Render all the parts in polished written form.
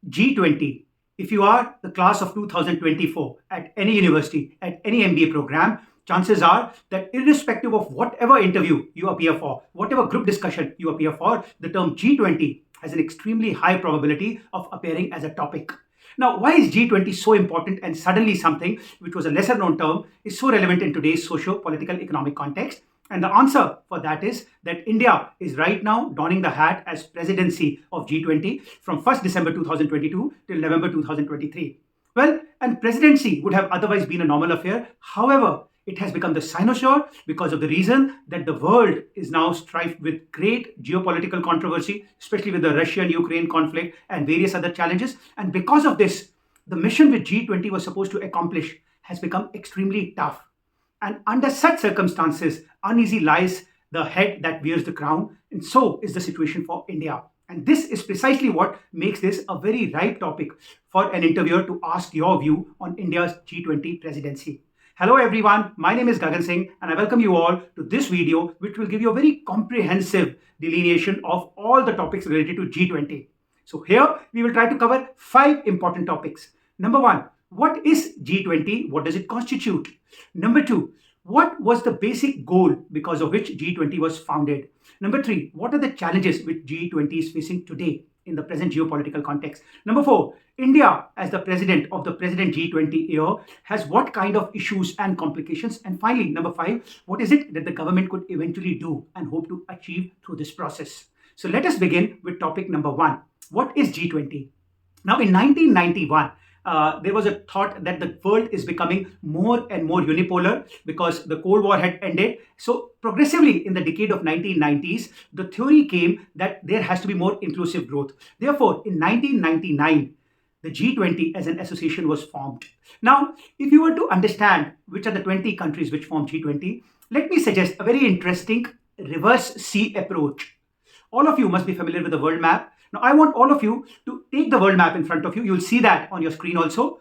G20. If you are the class of 2024 at any university, at any MBA program, chances are that irrespective of whatever interview you appear for, whatever group discussion you appear for, the term G20 has an extremely high probability of appearing as a topic. Now, why is G20 so important and suddenly something which was a lesser known term is so relevant in today's socio political economic context? And the answer for that is that India is right now donning the hat as presidency of G20 from 1st December 2022 till November 2023. Well, and presidency would have otherwise been a normal affair. However, it has become the cynosure because of the reason that the world is now strife with great geopolitical controversy, especially with the Russian-Ukraine conflict and various other challenges. And because of this, the mission which G20 was supposed to accomplish has become extremely tough. And under such circumstances, uneasy lies the head that wears the crown, and so is the situation for India. And this is precisely what makes this a very ripe topic for an interviewer to ask your view on India's G20 presidency. Hello everyone, my name is Gagan Singh and I welcome you all to this video which will give you a very comprehensive delineation of all the topics related to G20. So here we will try to cover 5 important topics. Number 1, what is G20? What does it constitute? Number 2, what was the basic goal because of which G20 was founded? Number 3, what are the challenges which G20 is facing today in the present geopolitical context? Number 4, India as the president of the President G20 year has what kind of issues and complications? And finally, number 5, what is it that the government could eventually do and hope to achieve through this process? So let us begin with topic number 1. What is G20? Now in 1991, there was a thought that the world is becoming more and more unipolar because the Cold War had ended. So progressively in the decade of 1990s, the theory came that there has to be more inclusive growth. Therefore, in 1999, the G20 as an association was formed. Now, if you were to understand which are the 20 countries which form G20, let me suggest a very interesting reverse C approach. All of you must be familiar with the world map. Now, I want all of you to take the world map in front of you. You'll see that on your screen also.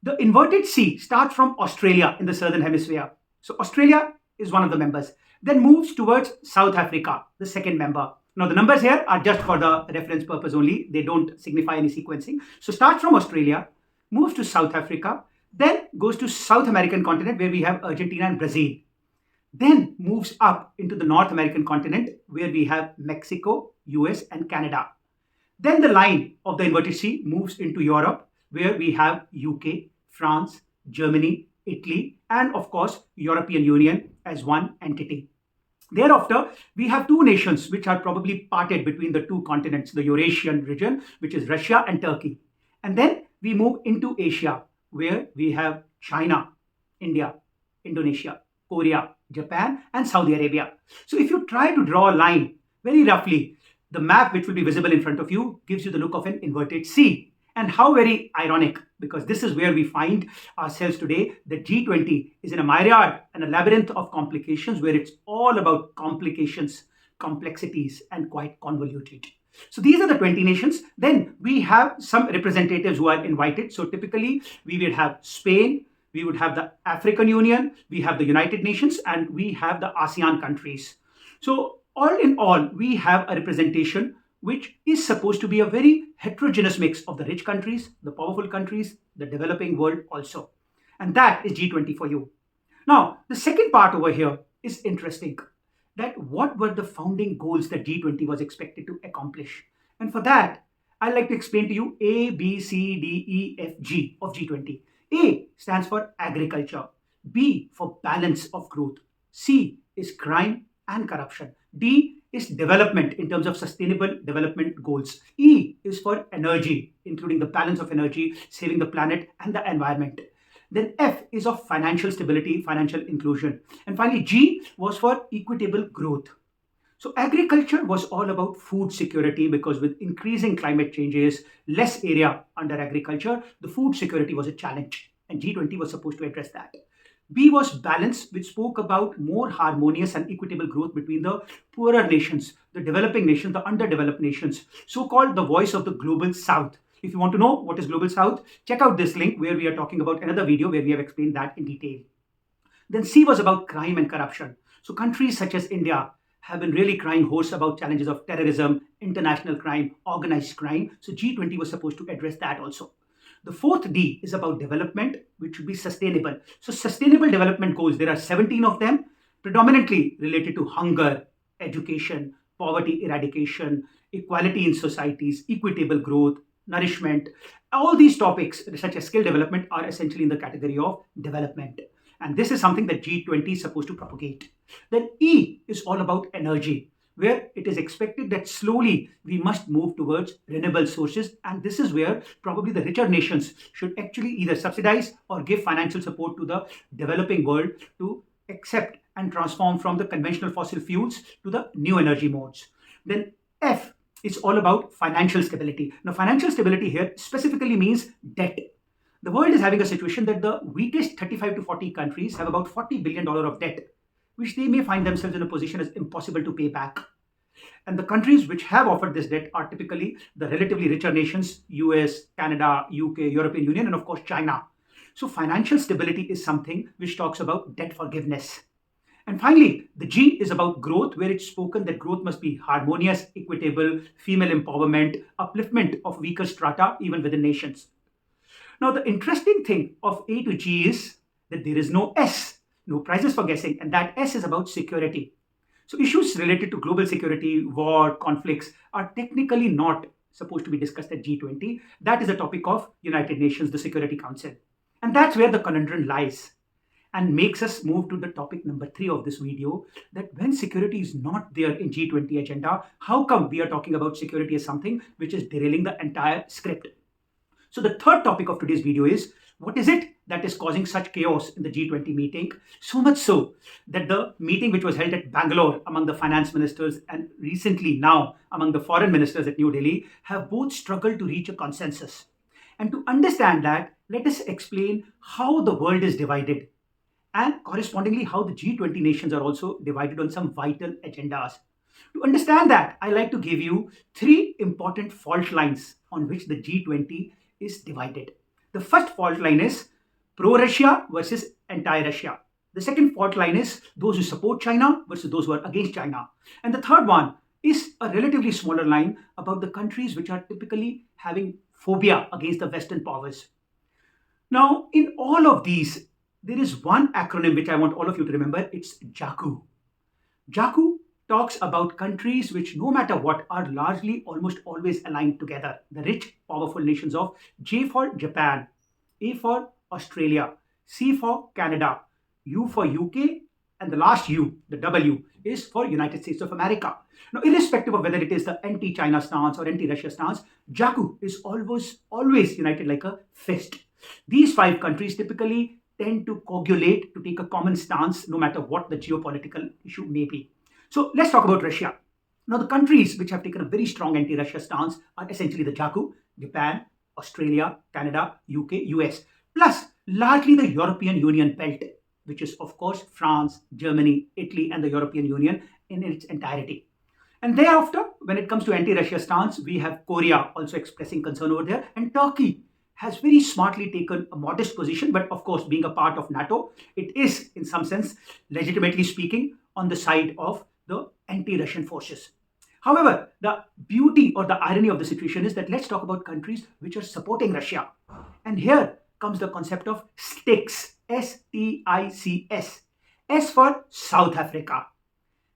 The inverted C starts from Australia in the southern hemisphere. So Australia is one of the members. Then moves towards South Africa, the second member. Now, the numbers here are just for the reference purpose only. They don't signify any sequencing. So starts from Australia, moves to South Africa, then goes to South American continent where we have Argentina and Brazil. Then moves up into the North American continent where we have Mexico, US and Canada. Then the line of the inverted C moves into Europe, where we have UK, France, Germany, Italy, and of course, European Union as one entity. Thereafter, we have 2 nations which are probably parted between the 2 continents, the Eurasian region, which is Russia and Turkey. And then we move into Asia, where we have China, India, Indonesia, Korea, Japan, and Saudi Arabia. So if you try to draw a line very roughly, the map which will be visible in front of you gives you the look of an inverted C. And how very ironic, because this is where we find ourselves today. The G20 is in a myriad and a labyrinth of complications where it's all about complications, complexities, and quite convoluted. So these are the 20 nations. Then we have some representatives who are invited. So typically we will have Spain, we would have the African Union, we have the United Nations, and we have the ASEAN countries. So all in all, we have a representation which is supposed to be a very heterogeneous mix of the rich countries, the powerful countries, the developing world also. And that is G20 for you. Now, the second part over here is interesting. That what were the founding goals that G20 was expected to accomplish? And for that, I'd like to explain to you A, B, C, D, E, F, G of G20. A stands for agriculture. B for balance of growth. C is crime and corruption. D is development in terms of sustainable development goals. E is for energy, including the balance of energy, saving the planet and the environment. Then F is of financial stability, financial inclusion. And finally, G was for equitable growth. So agriculture was all about food security because with increasing climate changes, less area under agriculture, the food security was a challenge. And G20 was supposed to address that. B was balance, which spoke about more harmonious and equitable growth between the poorer nations, the developing nations, the underdeveloped nations, so-called the voice of the global south. If you want to know what is global south, check out this link where we are talking about another video where we have explained that in detail. Then C was about crime and corruption. So countries such as India, have been really crying hoarse about challenges of terrorism, international crime, organized crime. So G20 was supposed to address that also. The fourth D is about development, which should be sustainable. So sustainable development goals, there are 17 of them, predominantly related to hunger, education, poverty eradication, equality in societies, equitable growth, nourishment. All these topics, such as skill development, are essentially in the category of development. And this is something that G20 is supposed to propagate. Then E is all about energy, where it is expected that slowly we must move towards renewable sources. And this is where probably the richer nations should actually either subsidize or give financial support to the developing world to accept and transform from the conventional fossil fuels to the new energy modes. Then F is all about financial stability. Now, financial stability here specifically means debt. The world is having a situation that the weakest 35 to 40 countries have about $40 billion of debt, which they may find themselves in a position as impossible to pay back. And the countries which have offered this debt are typically the relatively richer nations: US, Canada, UK, European Union, and of course China. So financial stability is something which talks about debt forgiveness. And finally, the G is about growth, where it's spoken that growth must be harmonious, equitable, female empowerment, upliftment of weaker strata, even within nations. Now, the interesting thing of A to G is that there is no S, no prizes for guessing, and that S is about security. So issues related to global security, war, conflicts are technically not supposed to be discussed at G20. That is a topic of United Nations, the Security Council. And that's where the conundrum lies, and makes us move to the topic number 3 of this video, that when security is not there in G20 agenda, how come we are talking about security as something which is derailing the entire script? So the third topic of today's video is, what is it that is causing such chaos in the G20 meeting? So much so that the meeting which was held at Bangalore among the finance ministers and recently now among the foreign ministers at New Delhi have both struggled to reach a consensus. And to understand that, let us explain how the world is divided, and correspondingly how the G20 nations are also divided on some vital agendas. To understand that, I like to give you 3 important fault lines on which the G20 is divided. The first fault line is pro-Russia versus anti-Russia. The second fault line is those who support China versus those who are against China. And the third one is a relatively smaller line about the countries which are typically having phobia against the Western powers. Now, in all of these, there is one acronym which I want all of you to remember. It's JACU. JACU talks about countries which, no matter what, are largely almost always aligned together. The rich, powerful nations of J for Japan, A for Australia, C for Canada, U for UK, and the last U, the W, is for United States of America. Now, irrespective of whether it is the anti-China stance or anti-Russia stance, JACU is always united like a fist. These 5 countries typically tend to coagulate to take a common stance no matter what the geopolitical issue may be. So let's talk about Russia. Now, the countries which have taken a very strong anti-Russia stance are essentially the JACU: Japan, Australia, Canada, UK, US, plus largely the European Union belt, which is of course France, Germany, Italy, and the European Union in its entirety. And thereafter, when it comes to anti-Russia stance, we have Korea also expressing concern over there, and Turkey has very smartly taken a modest position, but of course, being a part of NATO, it is in some sense, legitimately speaking, on the side of the anti-Russian forces. However, the beauty or the irony of the situation is that let's talk about countries which are supporting Russia. And here comes the concept of sticks, S-T-I-C-S. S for South Africa.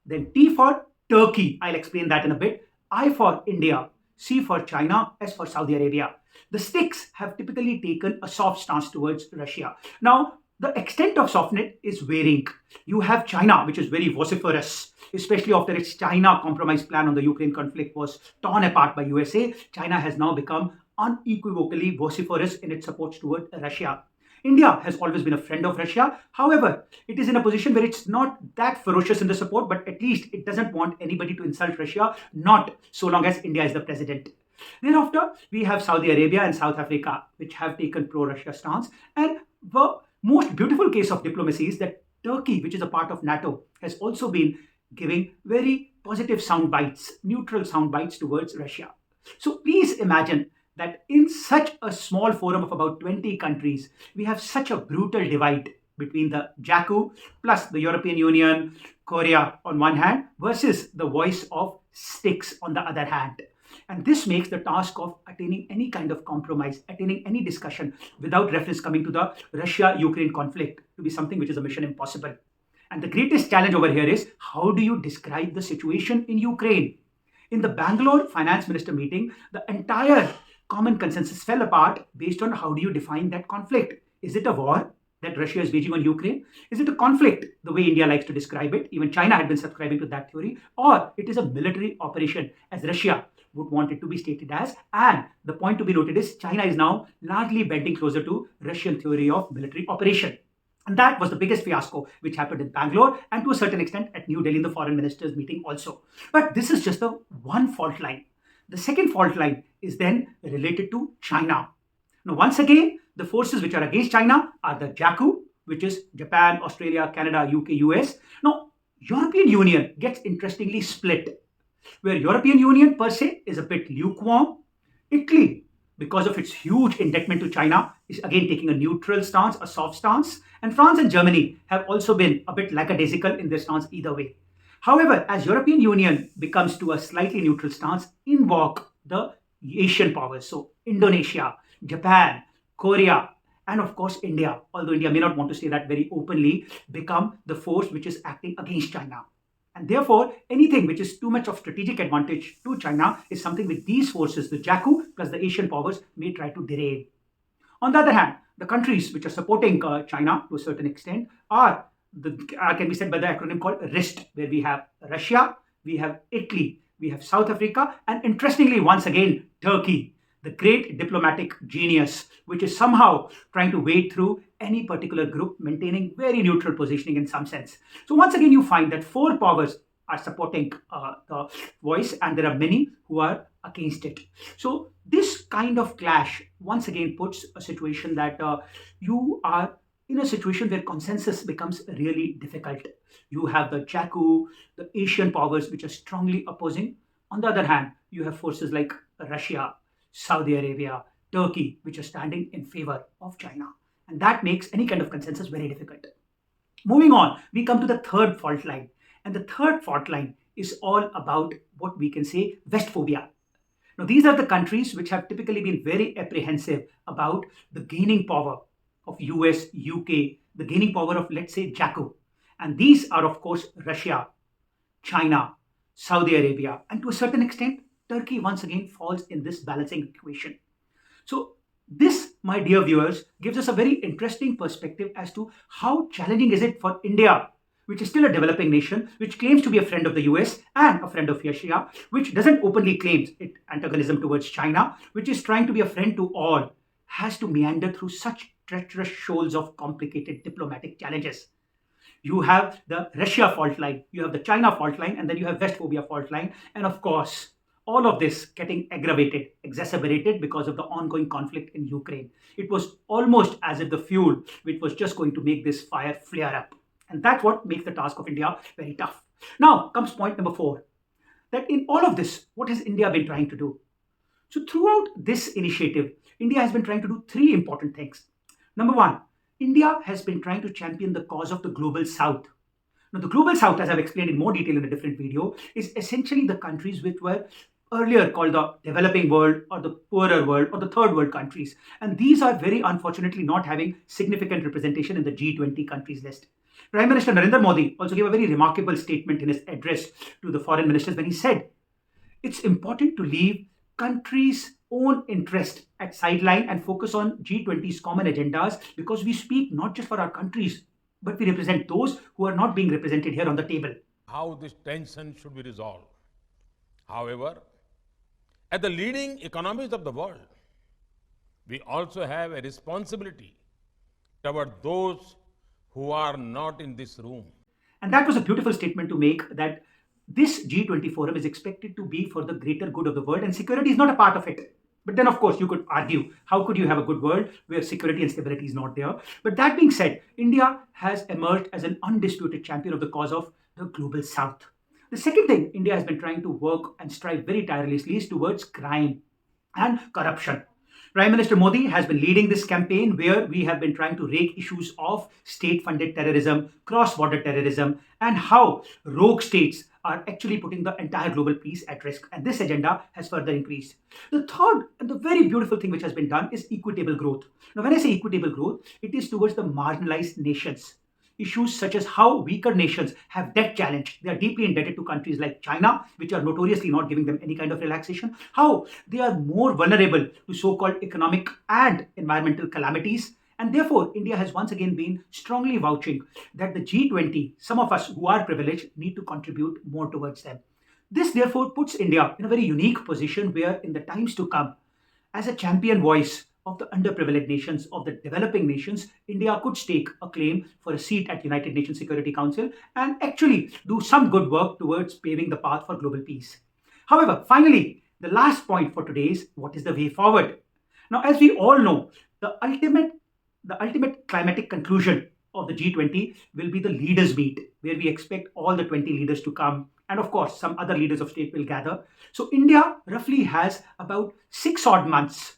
Then T for Turkey, I'll explain that in a bit. I for India, C for China, S for Saudi Arabia. The sticks have typically taken a soft stance towards Russia. Now, the extent of softness is varying. You have China, which is very vociferous, especially after its China compromise plan on the Ukraine conflict was torn apart by USA. China has now become unequivocally vociferous in its support toward Russia. India has always been a friend of Russia. However, it is in a position where it's not that ferocious in the support, but at least it doesn't want anybody to insult Russia, not so long as India is the president. Thereafter, we have Saudi Arabia and South Africa, which have taken pro-Russia stance. And the most beautiful case of diplomacy is that Turkey, which is a part of NATO, has also been giving very positive sound bites, neutral sound bites towards Russia. So please imagine that in such a small forum of about 20 countries, we have such a brutal divide between the JACU plus the European Union Korea on one hand versus the voice of sticks on the other hand. And this makes the task of attaining any kind of compromise, attaining any discussion without reference coming to the Russia Ukraine conflict to be something which is a mission impossible. And the greatest challenge over here is how do you describe the situation in Ukraine? In the Bangalore finance minister meeting, the entire common consensus fell apart based on how do you define that conflict? Is it a war that Russia is waging on Ukraine? Is it a conflict, the way India likes to describe it? Even China had been subscribing to that theory. Or it is a military operation, as Russia would want it to be stated as. And the point to be noted is China is now largely bending closer to Russian theory of military operation. And that was the biggest fiasco which happened in Bangalore and to a certain extent at New Delhi in the foreign ministers meeting also. But this is just the one fault line. The second fault line is then related to China. Now, once again, the forces which are against China are the JACU, which is Japan, Australia, Canada, UK, US. Now, European Union gets interestingly split, where European Union per se is a bit lukewarm. Italy, because of its huge indebtedness to China, is again taking a neutral stance, a soft stance. And France and Germany have also been a bit lackadaisical in their stance either way. However, as European Union becomes to a slightly neutral stance, in walk the Asian powers. So Indonesia, Japan, Korea, and of course India, although India may not want to say that very openly, become the force which is acting against China. And therefore, anything which is too much of strategic advantage to China is something with these forces, the JACU plus the Asian powers, may try to derail. On the other hand, the countries which are supporting China to a certain extent are can be said by the acronym called RIST, where we have Russia, we have Italy, we have South Africa, and interestingly, once again, Turkey, the great diplomatic genius, which is somehow trying to wade through any particular group, maintaining very neutral positioning in some sense. So once again, you find that four powers are supporting the voice, and there are many who are against it. So this kind of clash once again puts a situation that you are in a situation where consensus becomes really difficult. You have the JACU, the Asian powers, which are strongly opposing. On the other hand, you have forces like Russia, Saudi Arabia, Turkey, which are standing in favor of China. And that makes any kind of consensus very difficult. Moving on, we come to the third fault line. And the third fault line is all about what we can say West phobia. Now, these are the countries which have typically been very apprehensive about the gaining power of US, UK, the gaining power of, let's say, JACU. And these are, of course, Russia, China, Saudi Arabia, and to a certain extent, Turkey once again falls in this balancing equation. So this, my dear viewers, gives us a very interesting perspective as to how challenging is it for India, which is still a developing nation, which claims to be a friend of the US and a friend of Russia, which doesn't openly claim its antagonism towards China, which is trying to be a friend to all, has to meander through such treacherous shoals of complicated diplomatic challenges. You have the Russia fault line, you have the China fault line, and then you have West phobia fault line. And of course, all of this getting aggravated, exacerbated because of the ongoing conflict in Ukraine. It was almost as if the fuel which was just going to make this fire flare up. And that's what makes the task of India very tough. Now comes point number 4, that in all of this, what has India been trying to do? So throughout this initiative, India has been trying to do 3 important things. Number 1, India has been trying to champion the cause of the global south. Now, the global south, as I've explained in more detail in a different video, is essentially the countries which were earlier called the developing world or the poorer world or the third world countries. And these are very unfortunately not having significant representation in the G20 countries list. Prime Minister Narendra Modi also gave a very remarkable statement in his address to the foreign ministers when he said, it's important to leave countries' own interest at sideline and focus on G20's common agendas, because we speak not just for our countries, but we represent those who are not being represented here on the table. How this tension should be resolved. However, at the leading economies of the world, we also have a responsibility toward those who are not in this room. And that was a beautiful statement to make, that this G20 forum is expected to be for the greater good of the world, and security is not a part of it. But then, of course, you could argue, how could you have a good world where security and stability is not there? But that being said, India has emerged as an undisputed champion of the cause of the global south. The second thing India has been trying to work and strive very tirelessly is towards crime and corruption. Prime Minister Modi has been leading this campaign where we have been trying to rake issues of state funded terrorism, cross border terrorism, and how rogue states are actually putting the entire global peace at risk. And this agenda has further increased. The third and the very beautiful thing which has been done is equitable growth. Now, when I say equitable growth, it is towards the marginalized nations. Issues such as how weaker nations have debt challenge. They are deeply indebted to countries like China, which are notoriously not giving them any kind of relaxation. How they are more vulnerable to so called economic and environmental calamities. And therefore, India has once again been strongly vouching that the G20, some of us who are privileged, need to contribute more towards them. This therefore puts India in a very unique position where, in the times to come, as a champion voice of the underprivileged nations, of the developing nations, India could stake a claim for a seat at United Nations Security Council and actually do some good work towards paving the path for global peace. However, finally, the last point for today is what is the way forward? Now, as we all know, the ultimate climatic conclusion of the G20 will be the leaders' meet, where we expect all the 20 leaders to come. And of course, some other leaders of state will gather. So, India roughly has about 6 odd months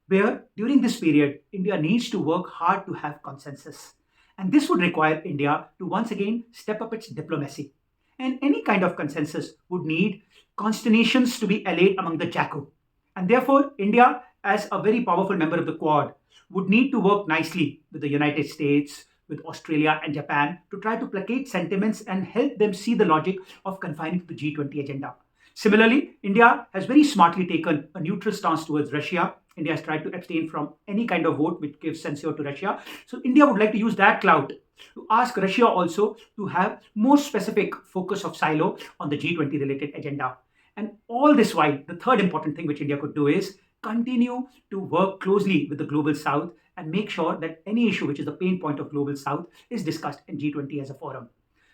where during this period, India needs to work hard to have consensus. And this would require India to once again step up its diplomacy. And any kind of consensus would need consternations to be allayed among the JACO. And therefore, India, as a very powerful member of the Quad, would need to work nicely with the United States, with Australia and Japan to try to placate sentiments and help them see the logic of confining to the G20 agenda. Similarly, India has very smartly taken a neutral stance towards Russia. India has tried to abstain from any kind of vote which gives censure to Russia. So India would like to use that clout to ask Russia also to have more specific focus of silo on the G20 related agenda. And all this while, the third important thing which India could do is continue to work closely with the global south and make sure that any issue which is the pain point of global south is discussed in G20 as a forum.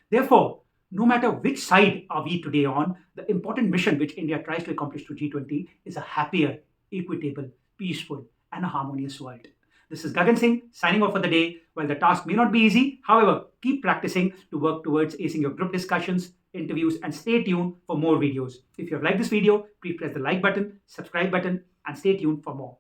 Therefore, no matter which side are we today on, the important mission which India tries to accomplish through G20 is a happier, equitable, peaceful, and a harmonious world. This is Gagan Singh signing off for the day. While the task may not be easy, however, keep practicing to work towards acing your group discussions, interviews, and stay tuned for more videos. If you have liked this video, please press the like button, subscribe button, and stay tuned for more.